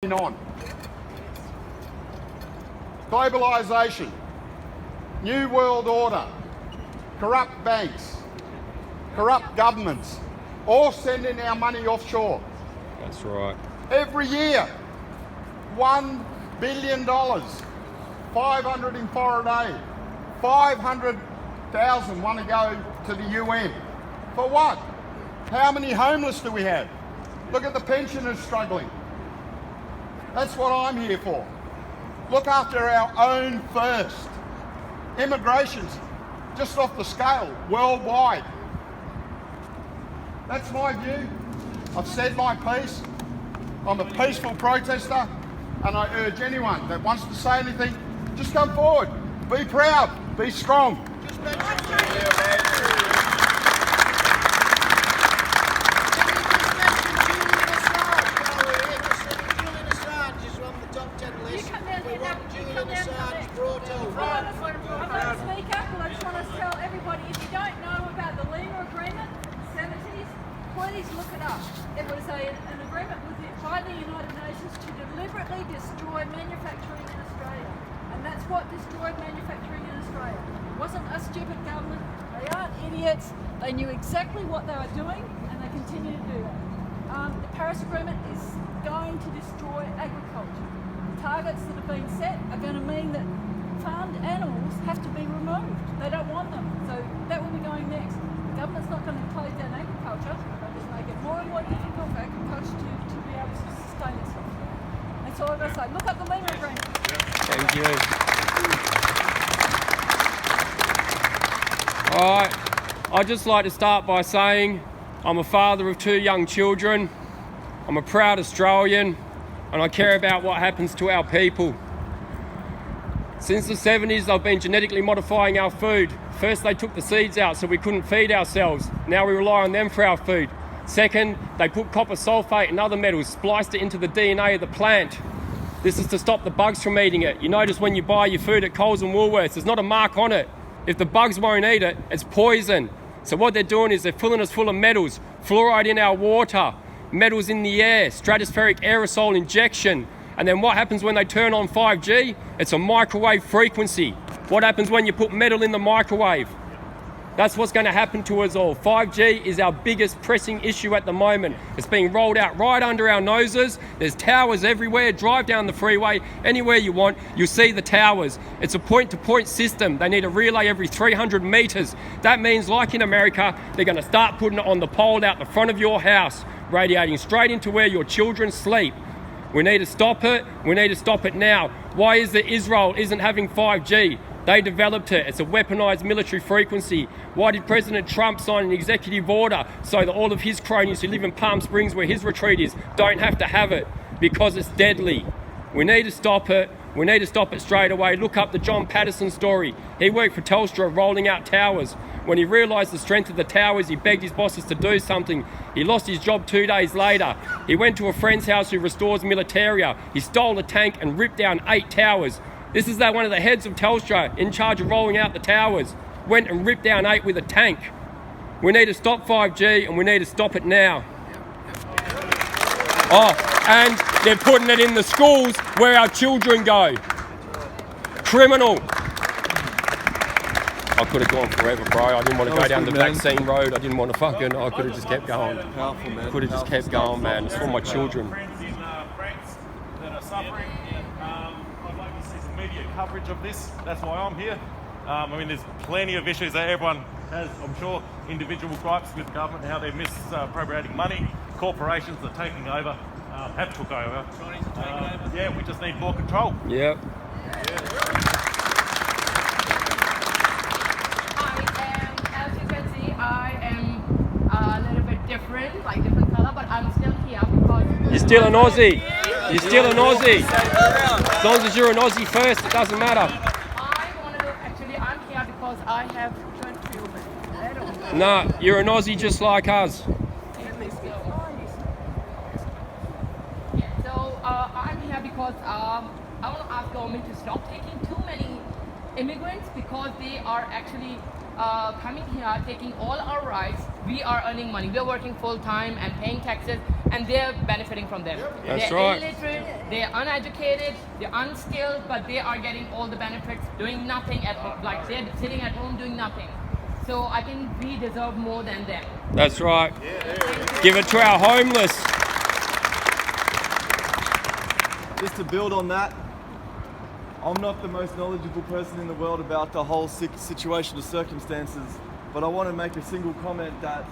working on. Globalisation, New World Order, corrupt banks, corrupt governments, all sending our money offshore. That's right. Every year, $1 billion, 500 in foreign aid, 500,000 want to go to the UN. For what? How many homeless do we have? Look at the pensioners struggling. That's what I'm here for. Look after our own first. Immigration's just off the scale worldwide. That's my view. I've said my piece. I'm a peaceful protester, and I urge anyone that wants to say anything, just come forward. Be proud. Be strong. Please look it up. It was an agreement by the United Nations to deliberately destroy manufacturing in Australia. And that's what destroyed manufacturing in Australia. It wasn't a stupid government. They aren't idiots. They knew exactly what they were doing, and they continue to do that. The Paris Agreement is going to destroy agriculture. The targets that have been set are going to mean that farmed animals have to be removed. They don't want them. So that will be going next. The government's not going to close down agriculture. They'll just make it more and more difficult for agriculture to be able to sustain itself. That's all I've got to say. Look up the Lima Agreement. Thank you. All right. I'd just like to start by saying I'm a father of 2 young children. I'm a proud Australian, and I care about what happens to our people. Since the 70s, they've been genetically modifying our food. First, they took the seeds out so we couldn't feed ourselves. Now we rely on them for our food. Second, they put copper sulfate and other metals, spliced it into the DNA of the plant. This is to stop the bugs from eating it. You notice when you buy your food at Coles and Woolworths, there's not a mark on it. If the bugs won't eat it, it's poison. So what they're doing is they're filling us full of metals, fluoride in our water, metals in the air, stratospheric aerosol injection. And then what happens when they turn on 5G? It's a microwave frequency. What happens when you put metal in the microwave? That's what's going to happen to us all. 5G is our biggest pressing issue at the moment. It's being rolled out right under our noses. There's towers everywhere. Drive down the freeway, anywhere you want, you'll see the towers. It's a point-to-point system. They need a relay every 300 meters. That means, like in America, they're going to start putting it on the pole out the front of your house, radiating straight into where your children sleep. We need to stop it. We need to stop it now. Why is it Israel isn't having 5G? They developed it. It's a weaponized military frequency. Why did President Trump sign an executive order so that all of his cronies who live in Palm Springs, where his retreat is, don't have to have it? Because it's deadly. We need to stop it. We need to stop it straight away. Look up the John Patterson story. He worked for Telstra rolling out towers. When he realised the strength of the towers, he begged his bosses to do something. He lost his job 2 days later. He went to a friend's house who restores militaria. He stole a tank and ripped down 8 towers. This is one of the heads of Telstra in charge of rolling out the towers. Went and ripped down 8 with a tank. We need to stop 5G, and we need to stop it now. Oh, and they're putting it in the schools where our children go. Criminal. I could have gone forever, bro. I didn't want to go down the vaccine road. I didn't want to fucking... I could have just kept going. Powerful, man. Could have just kept going, man. It's for my children. Friends in France that are suffering. I'd like to see some media coverage of this. That's why I'm here. I mean, there's plenty of issues that everyone has, I'm sure, individual gripes with government, how they're misappropriating money. Corporations are taking over, have took over. Yeah, we just need more control. Yep. As you can see, I am a little bit different, like different color, but I'm still here because... You're still an Aussie. You're still an Aussie. As long as you're an Aussie first, it doesn't matter. I'm here because I have children. No, you're an Aussie just like us. So I'm here because I want to ask government to stop taking too many immigrants because they are actually coming here, taking all our rights. we are earning money. We're working full time and paying taxes, and they're benefiting from them. That's they're right. illiterate, they're uneducated, they're unskilled, but they are getting all the benefits, doing nothing at home. Like they're sitting at home doing nothing. So I think we deserve more than them. That's right. Give it to our homeless. Just to build on that, I'm not the most knowledgeable person in the world about the whole situation or circumstances, but I want to make a single comment that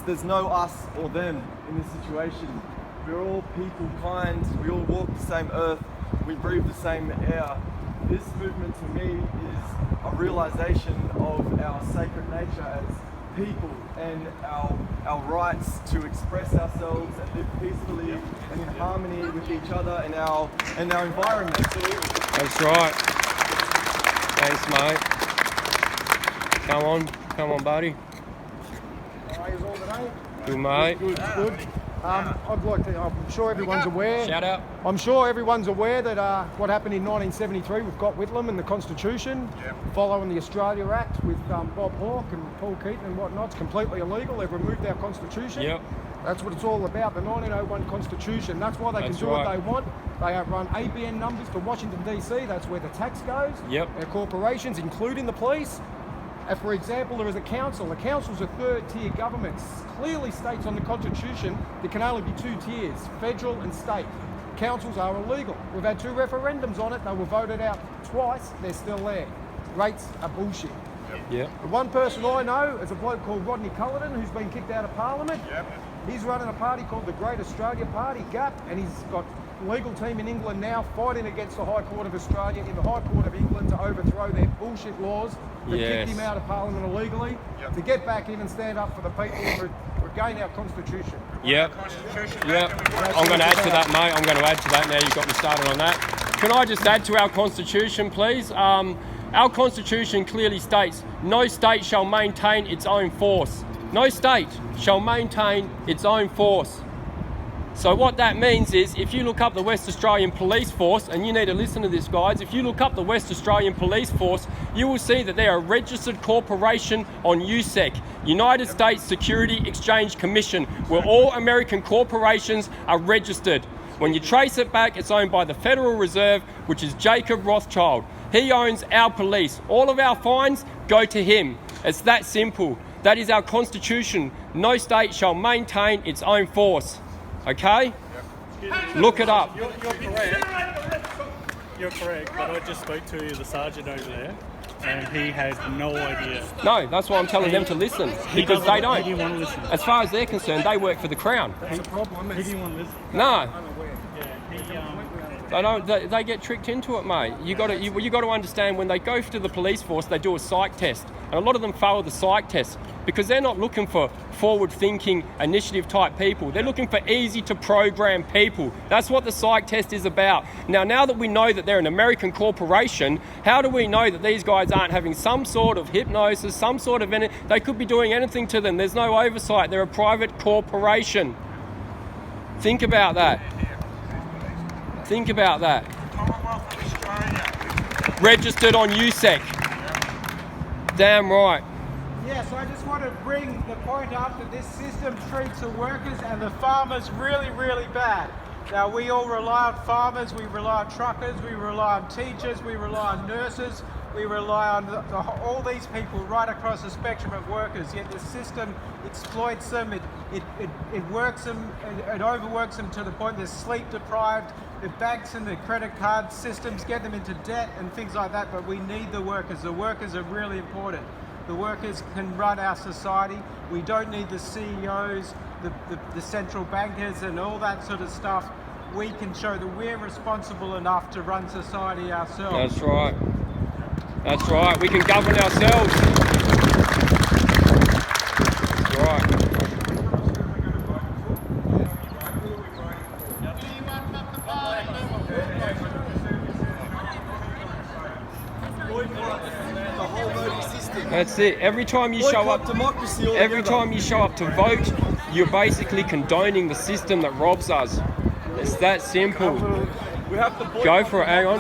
there's no us or them in this situation. We're all people kind, we all walk the same earth, we breathe the same air. This movement to me is a realization of our sacred nature as people and our rights to express ourselves and live peacefully and in harmony with each other and our environment. That's right. Thanks, mate. Come on, buddy. How are you all today? Good, mate. Good. I'm sure everyone's aware. Shout out. I'm sure everyone's aware that what happened in 1973 with Gott Whitlam and the Constitution, following the Australia Act with Bob Hawke and Paul Keaton and whatnot, it's completely illegal. They've removed our Constitution. Yep. That's what it's all about, the 1901 Constitution. That's why they can do what they want. They run ABN numbers to Washington, D.C. That's where the tax goes. Yep. Their corporations, including the police. For example, there is a council. The council's a third-tier government. Clearly states on the Constitution there can only be two tiers, federal and state. Councils are illegal. We've had 2 referendums on it. They were voted out twice. They're still there. Rates are bullshit. Yeah. The one person I know is a bloke called Rodney Cullinan, who's been kicked out of Parliament. He's running a party called the Great Australia Party, GAP, and he's got a legal team in England now fighting against the High Court of Australia in the High Court of England to overthrow their bullshit laws that kicked him out of Parliament illegally, to get back in and stand up for the people and regain our Constitution. Yep. I'm going to add to that, mate. I'm going to add to that now. You've got me started on that. Can I just add to our Constitution, please? Our Constitution clearly states, no state shall maintain its own force. No state shall maintain its own force. So what that means is, if you look up the West Australian Police Force, and you need to listen to this, guys, if you look up the West Australian Police Force, you will see that they're a registered corporation on USEC, United States Security Exchange Commission, where all American corporations are registered. When you trace it back, it's owned by the Federal Reserve, which is Jacob Rothschild. He owns our police. All of our fines go to him. It's that simple. That is our Constitution. No state shall maintain its own force. Okay? Look it up. You're correct. You're correct, but I just spoke to the sergeant over there, and he has no idea. No, that's why I'm telling them to listen, because they don't. He didn't want to listen. As far as they're concerned, they work for the Crown. That's the problem. He didn't want to listen. No, Yeah, they don't. They get tricked into it, mate. You got to understand, when they go to the police force, they do a psych test, and a lot of them fail the psych test because they're not looking for forward-thinking, initiative-type people. They're looking for easy-to-program people. That's what the psych test is about. Now that we know that they're an American corporation, how do we know that these guys aren't having some sort of hypnosis, some sort of they could be doing anything to them? There's no oversight. They're a private corporation. Think about that. Think about that. Registered on USEC. Damn right. Yes, I just want to bring the point up that this system treats the workers and the farmers really, really bad. Now, we all rely on farmers, we rely on truckers, we rely on teachers, we rely on nurses, we rely on all these people right across the spectrum of workers, yet the system exploits them, it works them, it overworks them to the point they're sleep deprived. The banks and the credit card systems get them into debt and things like that, but we need the workers. The workers are really important. The workers can run our society. We don't need the CEOs, the central bankers and all that sort of stuff. We can show that we're responsible enough to run society ourselves. That's right. That's right. We can govern ourselves. That's right. That's it. Every time you show up, to vote, you're basically condoning the system that robs us. It's that simple. We have to Go for it. Hang on.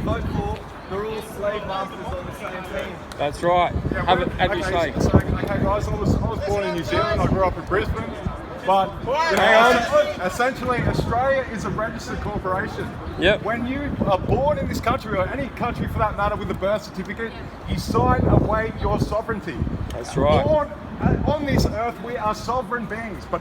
vote for. They're all slave masters on the same team. That's right. Have your say. Okay, guys, I was born in New Zealand. I grew up in Brisbane. But essentially, Australia is a registered corporation. Yep. When you are born in this country, or any country for that matter, with a birth certificate, you sign away your sovereignty. That's right. Born on this earth, we are sovereign beings, but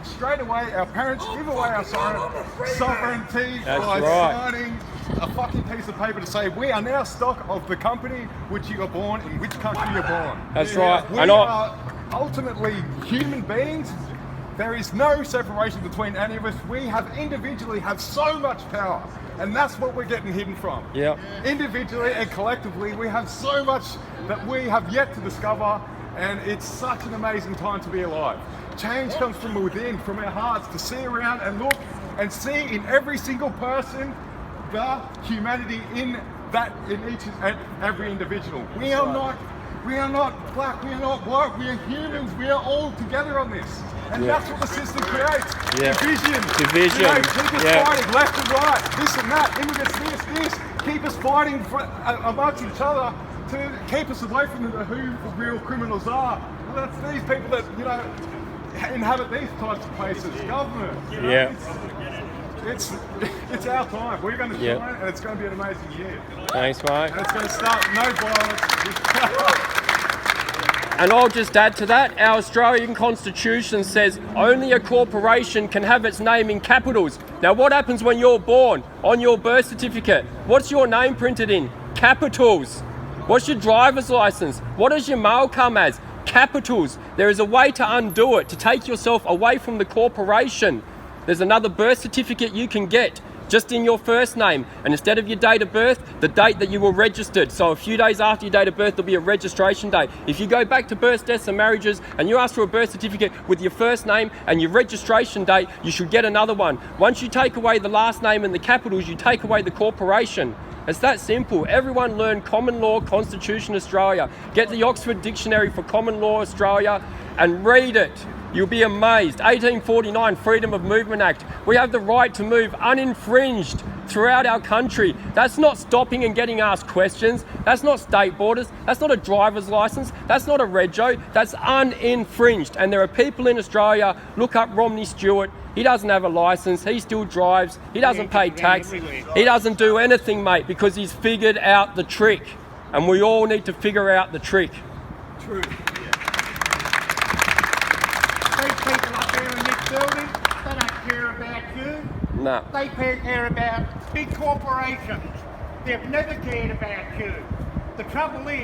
straight away, our parents give away our sovereignty by signing a fucking piece of paper to say we are now stock of the company which you are born in, which country you're born. That's right. We are ultimately human beings. There is no separation between any of us. We individually have so much power, and that's what we're getting hidden from. Yeah. Individually and collectively, we have so much that we have yet to discover, and it's such an amazing time to be alive. Change comes from within, from our hearts, to see around and look and see in every single person the humanity in each and every individual. We are not black, we are not white, we are humans, we are all together on this. And that's what the system creates. Division. You know, keep us fighting left and right, this and that, immigrants, this. Keep us fighting amongst each other to keep us away from who the real criminals are. Well, that's these people that, you know, inhabit these types of places, government. You know, it's our time. We're going to shine, and it's going to be an amazing year. Thanks, mate. And it's going to start with no violence. And I'll just add to that, our Australian Constitution says only a corporation can have its name in capitals. Now, what happens when you're born? On your birth certificate, what's your name printed in? Capitals. What's your driver's license? What does your mail come as? Capitals. There is a way to undo it, to take yourself away from the corporation. There's another birth certificate you can get just in your first name, and instead of your date of birth, the date that you were registered. So a few days after your date of birth, there'll be a registration date. If you go back to births, deaths and marriages and you ask for a birth certificate with your first name and your registration date, you should get another one. Once you take away the last name and the capitals, you take away the corporation. It's that simple. Everyone learn Common Law Constitution Australia. Get the Oxford Dictionary for Common Law Australia and read it. You'll be amazed. 1849 Freedom of Movement Act. We have the right to move uninfringed throughout our country. That's not stopping and getting asked questions. That's not state borders. That's not a driver's license. That's not a rego. That's uninfringed. And there are people in Australia, look up Romney Stewart. He doesn't have a license. He still drives. He doesn't pay tax. He doesn't do anything, mate, because he's figured out the trick. And we all need to figure out the trick. True. These people up there in this building, they don't care about you. No. They care about big corporations. They've never cared about you. The trouble is,